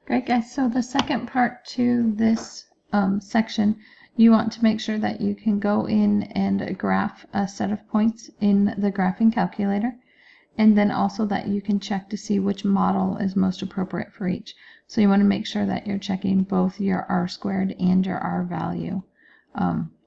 Great, guys. So the second part to this section, you want to make sure that you can go in and graph a set of points in the graphing calculator, and then also that you can check to see which model is most appropriate for each. So you want to make sure that you're checking both your R squared and your R value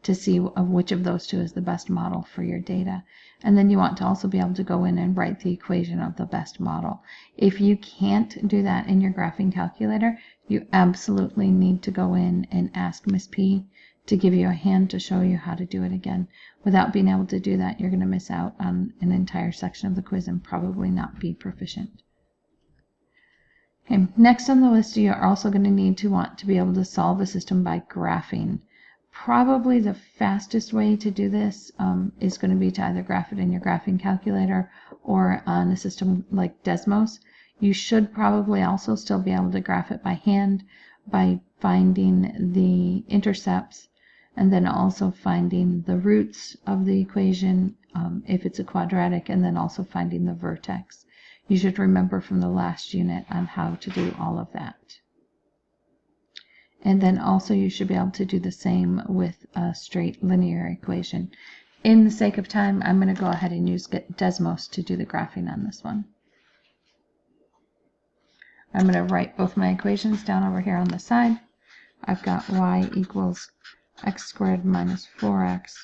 to see which of those two is the best model for your data. And then you want to also be able to go in and write the equation of the best model. If you can't do that in your graphing calculator, you absolutely need to go in and ask Miss P to give you a hand to show you how to do it again. Without being able to do that, you're going to miss out on an entire section of the quiz and probably not be proficient. Okay, next on the list, you are also going to want to be able to solve a system by graphing. Probably the fastest way to do this is going to be to either graph it in your graphing calculator or on a system like Desmos. You should probably also still be able to graph it by hand by finding the intercepts and then also finding the roots of the equation if it's a quadratic, and then also finding the vertex. You should remember from the last unit on how to do all of that. And then also you should be able to do the same with a straight linear equation. In the sake of time, I'm going to go ahead and use Desmos to do the graphing on this one. I'm going to write both my equations down over here on the side. I've got y equals x squared minus 4x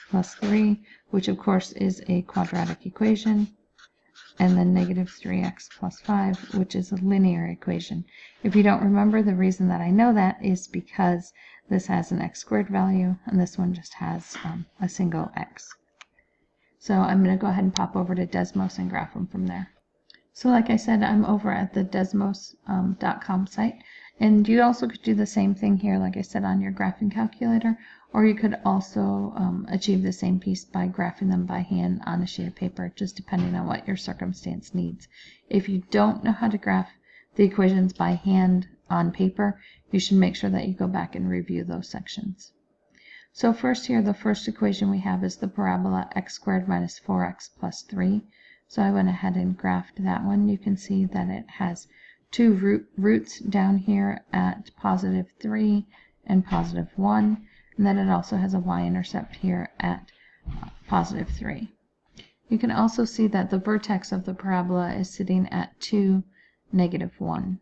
plus 3, which of course is a quadratic equation, and then negative 3x plus 5, which is a linear equation. If you don't remember, the reason that I know that is because this has an x squared value, and this one just has a single x. So I'm going to go ahead and pop over to Desmos and graph them from there. So like I said, I'm over at the Desmos.com site, and you also could do the same thing here, like I said, on your graphing calculator, or you could also achieve the same piece by graphing them by hand on a sheet of paper, just depending on what your circumstance needs. If you don't know how to graph the equations by hand on paper, you should make sure that you go back and review those sections. So first here, the first equation we have is the parabola x squared minus 4x plus 3. So I went ahead and graphed that one. You can see that it has two roots down here at positive 3 and positive 1. And then it also has a y-intercept here at positive 3. You can also see that the vertex of the parabola is sitting at 2, negative 1.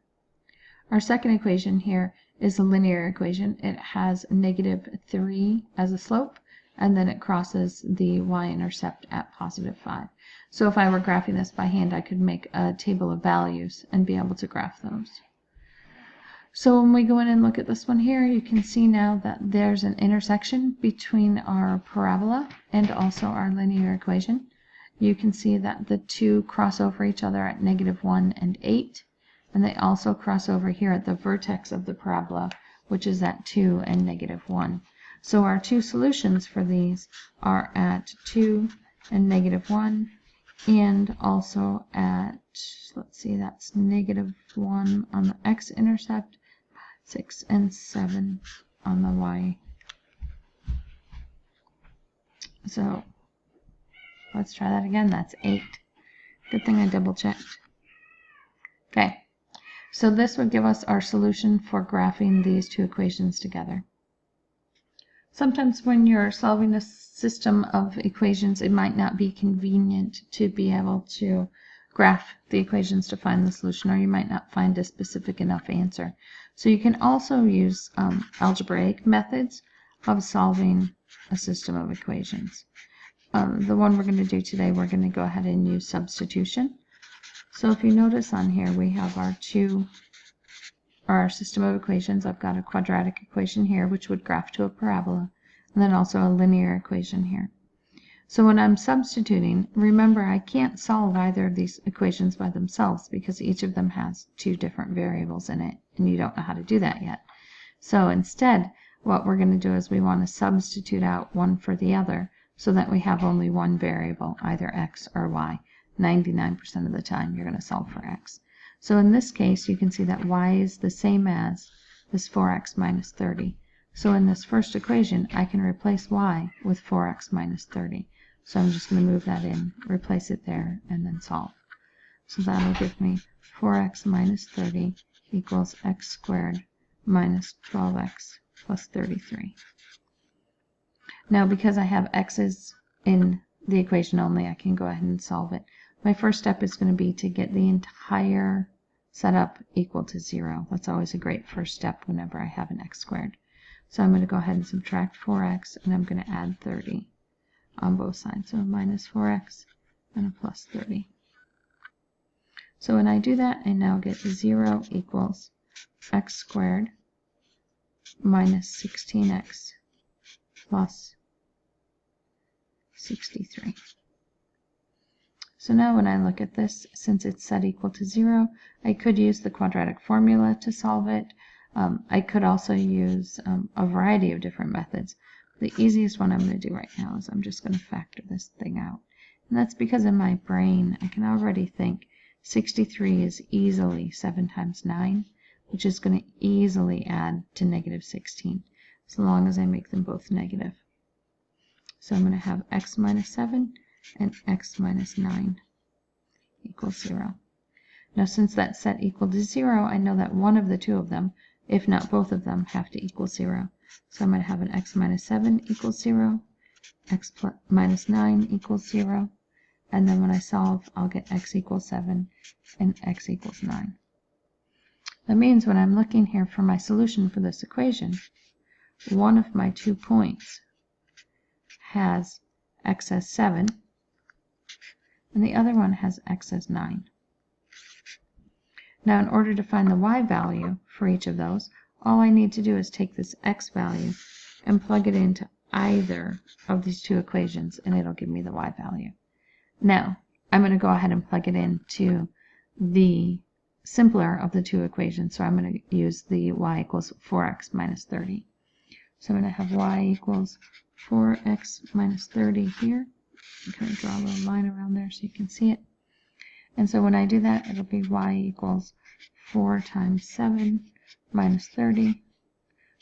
Our second equation here is a linear equation. It has negative 3 as a slope, and then it crosses the y-intercept at positive 5. So if I were graphing this by hand, I could make a table of values and be able to graph those. So when we go in and look at this one here, you can see now that there's an intersection between our parabola and also our linear equation. You can see that the two cross over each other at negative 1 and 8, and they also cross over here at the vertex of the parabola, which is at 2 and negative 1. So our two solutions for these are at 2 and negative 1, and also at, let's see, that's negative 1 on the x-intercept, 6 and 7 on the y. So let's try that again. That's 8. Good thing I double checked. Okay, so this would give us our solution for graphing these two equations together. Sometimes when you're solving a system of equations, it might not be convenient to be able to graph the equations to find the solution, or you might not find a specific enough answer. So you can also use algebraic methods of solving a system of equations. The one we're going to do today, we're going to go ahead and use substitution. So if you notice on here, we have our system of equations. I've got a quadratic equation here, which would graph to a parabola, and then also a linear equation here. So when I'm substituting, remember I can't solve either of these equations by themselves because each of them has two different variables in it, and you don't know how to do that yet. So instead, what we're going to do is we want to substitute out one for the other so that we have only one variable, either x or y. 99% of the time you're going to solve for x. So in this case, you can see that y is the same as this 4x minus 30. So in this first equation, I can replace y with 4x minus 30. So I'm just going to move that in, replace it there, and then solve. So that'll give me 4x minus 30 equals x squared minus 12x plus 33. Now, because I have x's in the equation only, I can go ahead and solve it. My first step is going to be to get the entire setup equal to 0. That's always a great first step whenever I have an x squared. So I'm going to go ahead and subtract 4x, and I'm going to add 30 on both sides. So minus 4x and a plus 30. So when I do that, I now get 0 equals x squared minus 16x plus 63. So now when I look at this, since it's set equal to 0, I could use the quadratic formula to solve it. I could also use a variety of different methods. The easiest one I'm going to do right now is I'm just going to factor this thing out. And that's because in my brain, I can already think 63 is easily 7 times 9, which is going to easily add to negative 16, so long as I make them both negative. So I'm going to have x minus 7 and x minus 9 equals 0. Now, since that's set equal to 0, I know that one of the two of them, if not both of them, have to equal 0. So I'm going to have an x minus 7 equals 0, x minus 9 equals 0, and then when I solve, I'll get x equals 7 and x equals 9. That means when I'm looking here for my solution for this equation, one of my 2 points has x as 7, and the other one has x as 9. Now, in order to find the y value for each of those, all I need to do is take this x value and plug it into either of these 2 equations, and it'll give me the y value. Now, I'm going to go ahead and plug it into the simpler of the 2 equations, so I'm going to use the y equals 4x minus 30. So I'm going to have y equals 4x minus 30 here. I'm going to draw a little line around there so you can see it. And so when I do that, it'll be y equals 4 times 7 minus 30.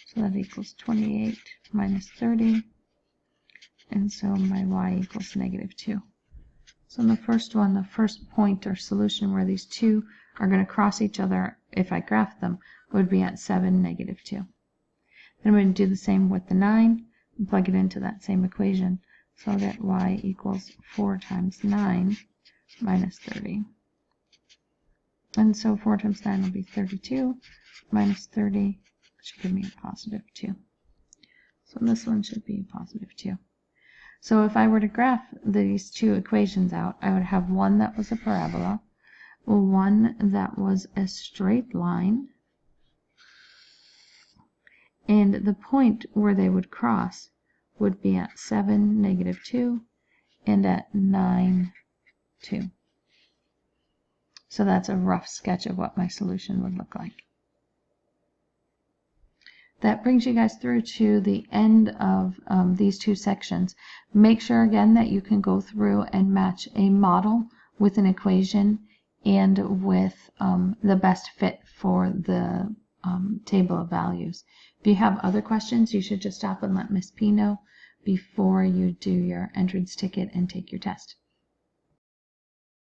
So that equals 28 minus 30. And so my y equals negative 2. So in the first one, the first point or solution where these two are going to cross each other, if I graph them, would be at 7, negative 2. Then I'm going to do the same with the 9 and plug it into that same equation. So I'll get y equals 4 times 9 minus 30. And so 4 times 9 will be 32 minus 30, which should give me a positive 2. So this one should be a positive 2. So if I were to graph these 2 equations out, I would have one that was a parabola, one that was a straight line, and the point where they would cross would be at 7, negative 2, and at 9, 2. So that's a rough sketch of what my solution would look like. That brings you guys through to the end of these 2 sections. Make sure again that you can go through and match a model with an equation and with the best fit for the table of values. If you have other questions, you should just stop and let Miss P know before you do your entrance ticket and take your test.